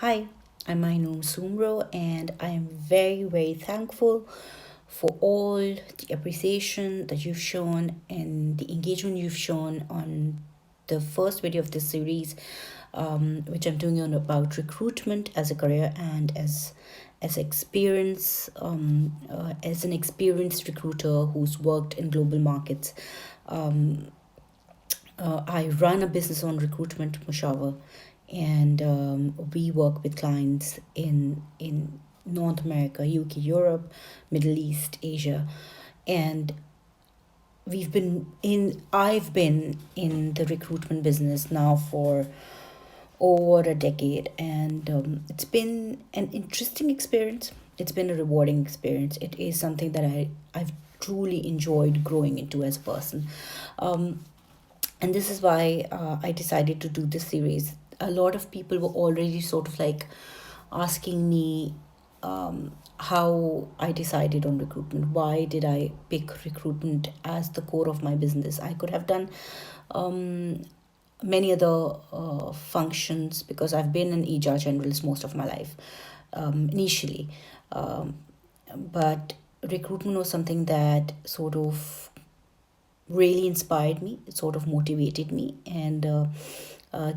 Hi, I'm Mainum Sumro, and I am very, very thankful for all the appreciation that you've shown and the engagement you've shown on the first video of this series, which I'm doing on about recruitment as a career and as experience as an experienced recruiter who's worked in global markets. I run a business on recruitment, Mushawar, and we work with clients in North America, UK, Europe, Middle East, Asia, and I've been in the recruitment business now for over a decade, and it's been an interesting experience. It's been a rewarding experience. It is something that I've truly enjoyed growing into as a person. Um, and this is why I decided to do this series. A lot of people were already sort of like asking me how I decided on recruitment. Why did I pick recruitment as the core of my business? I could have done um, many other functions because I've been an HR generalist most of my life initially. Um, but recruitment was something that sort of really inspired me. It sort of motivated me and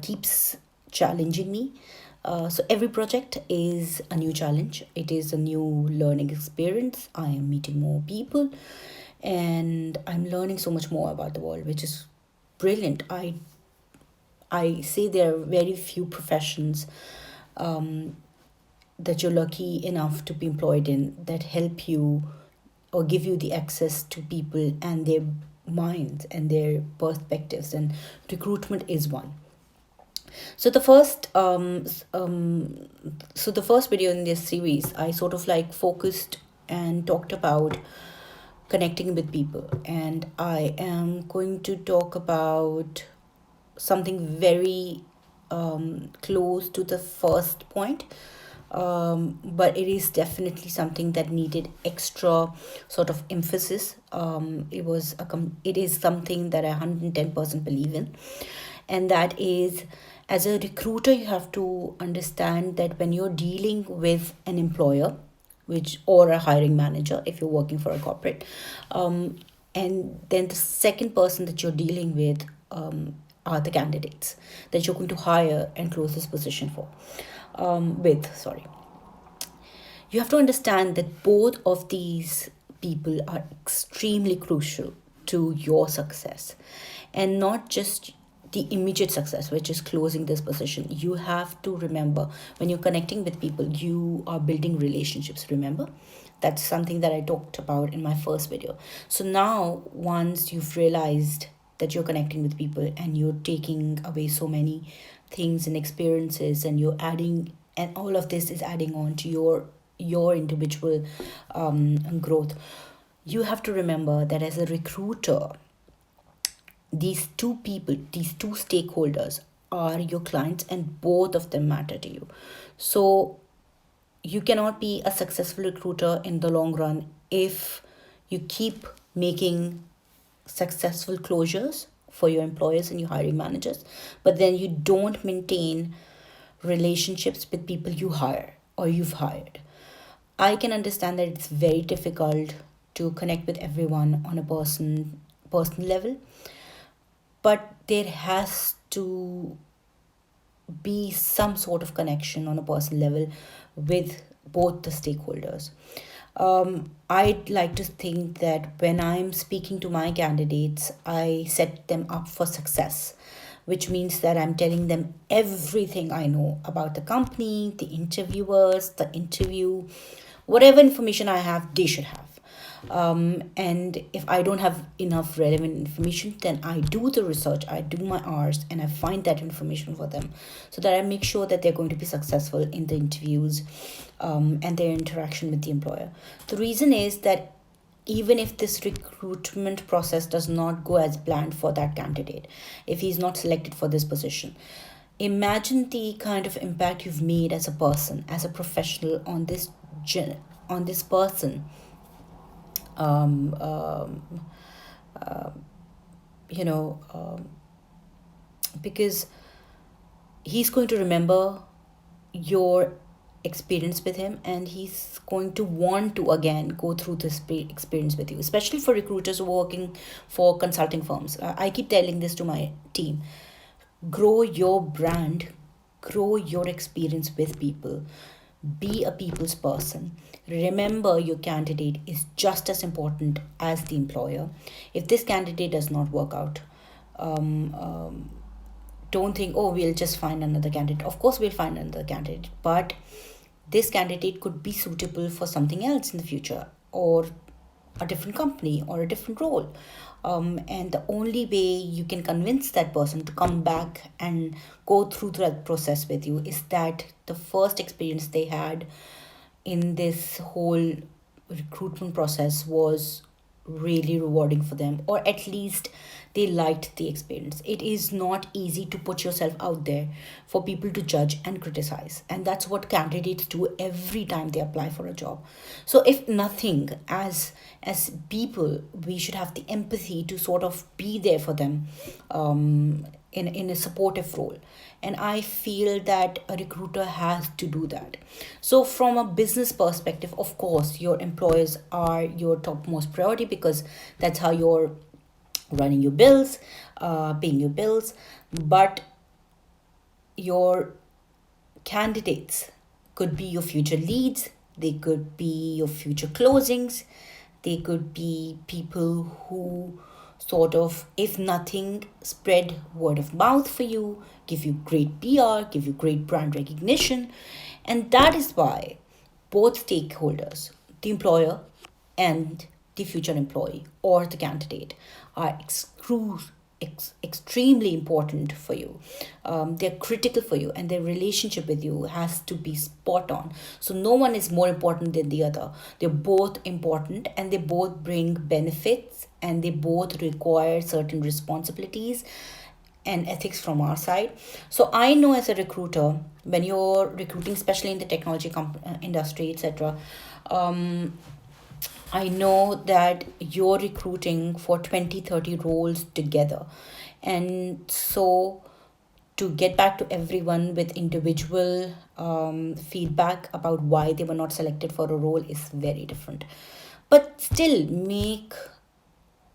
keeps challenging me. So every project is a new challenge. It is a new learning experience. I am meeting more people, and I'm learning so much more about the world, which is brilliant. I say there are very few professions that you're lucky enough to be employed in that help you or give you the access to people and their minds and their perspectives, and recruitment is one. So the first video in this series, I sort of like focused and talked about connecting with people, and I am going to talk about something very close to the first point, but it is definitely something that needed extra sort of emphasis. It is something that I 110% believe in, and that is, as a recruiter, you have to understand that when you're dealing with an employer, which or a hiring manager if you're working for a corporate, and then the second person that you're dealing with are the candidates that you're going to hire and close this position for with sorry you have to understand that both of these people are extremely crucial to your success, and not just the immediate success, which is closing this position. You have to remember, when you're connecting with people, you are building relationships. Remember, that's something that I talked about in my first video. So now, once you've realized that you're connecting with people and you're taking away so many things and experiences, and you're adding, and all of this is adding on to your individual growth, you have to remember that as a recruiter, these two people, these two stakeholders are your clients, and both of them matter to you. So you cannot be a successful recruiter in the long run if you keep making successful closures for your employers and your hiring managers, but then you don't maintain relationships with people you hire or you've hired. I can understand that it's very difficult to connect with everyone on a personal level, but there has to be some sort of connection on a personal level with both the stakeholders. I'd like to think that when I'm speaking to my candidates, I set them up for success, which means that I'm telling them everything I know about the company, the interviewers, the interview, whatever information I have, they should have. And if I don't have enough relevant information, then I do the research, I do my hours, and I find that information for them so that I make sure that they're going to be successful in the interviews and their interaction with the employer. The reason is that even if this recruitment process does not go as planned for that candidate, if he's not selected for this position, imagine the kind of impact you've made as a person, as a professional on this person. um, um, you know, because he's going to remember your experience with him, and he's going to want to again go through this experience with you, especially for recruiters who are working for consulting firms. I keep telling this to my team: grow your brand, grow your experience with people, be a people's person. Remember, your candidate is just as important as the employer. If this candidate does not work out, um, um, don't think, oh, we'll just find another candidate. Of course, we'll find another candidate, but this candidate could be suitable for something else in the future, or a different company, or a different role. And the only way you can convince that person to come back and go through that process with you is that the first experience they had in this whole recruitment process was really rewarding for them, or at least they liked the experience. It is not easy to put yourself out there for people to judge and criticize, and that's what candidates do every time they apply for a job. So if nothing, as people, we should have the empathy to sort of be there for them, in a supportive role. And I feel that a recruiter has to do that. So from a business perspective, of course, your employers are your topmost priority, because that's how you're running your bills, paying your bills. But your candidates could be your future leads, they could be your future closings, they could be people who sort of, if nothing, spread word of mouth for you, give you great PR, give you great brand recognition. And that is why both stakeholders, the employer and the future employee or the candidate, are extremely important for you. They're critical for you, and their relationship with you has to be spot on. So no one is more important than the other. They're both important, and they both bring benefits, and they both require certain responsibilities and ethics from our side. So I know, as a recruiter, when you're recruiting, especially in the technology industry, etc., I know that you're recruiting for 20, 30 roles together. And so, to get back to everyone with individual feedback about why they were not selected for a role is very different. But still, make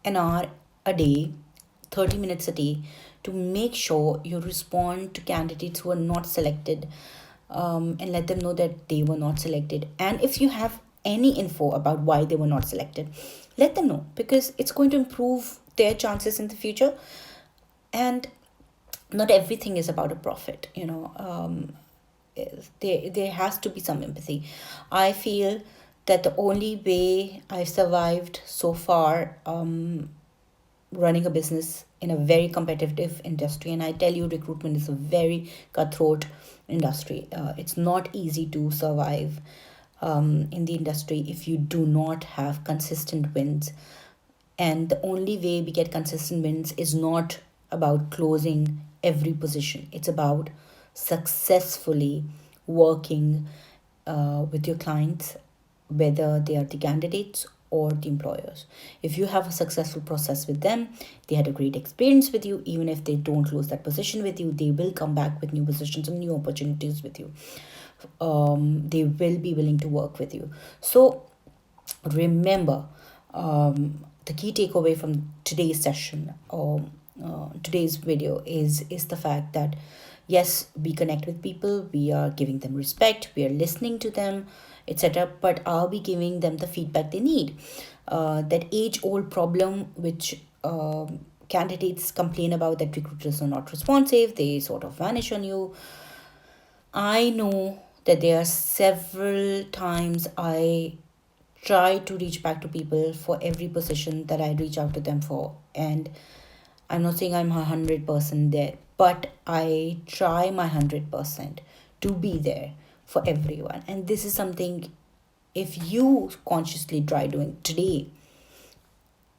an hour a day, 30 minutes a day, to make sure you respond to candidates who are not selected, and let them know that they were not selected. And if you have any info about why they were not selected, let them know, because it's going to improve their chances in the future. And not everything is about a profit, there has to be some empathy. I feel that the only way I've survived so far, running a business in a very competitive industry, and I tell you, recruitment is a very cutthroat industry. It's not easy to survive in the industry if you do not have consistent wins. And the only way we get consistent wins is not about closing every position, it's about successfully working with your clients, whether they are the candidates or the employers. If you have a successful process with them, they had a great experience with you, even if they don't close that position with you, they will come back with new positions and new opportunities with you. They will be willing to work with you. So remember, the key takeaway from today's session, or today's video, is the fact that yes, we connect with people, we are giving them respect, we are listening to them, etc., but are we giving them the feedback they need? That age old problem which candidates complain about, that recruiters are not responsive, they sort of vanish on you. I know that there are several times I try to reach back to people for every position that I reach out to them for. And I'm not saying I'm 100% there, but I try my 100% to be there for everyone. And this is something, if you consciously try doing today,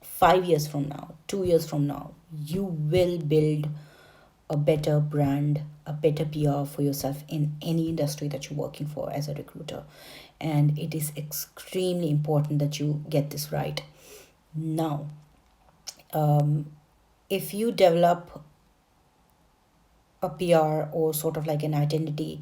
5 years from now, 2 years from now, you will build a better brand, a better PR for yourself in any industry that you're working for as a recruiter. And it is extremely important that you get this right. Now, if you develop a PR, or sort of like an identity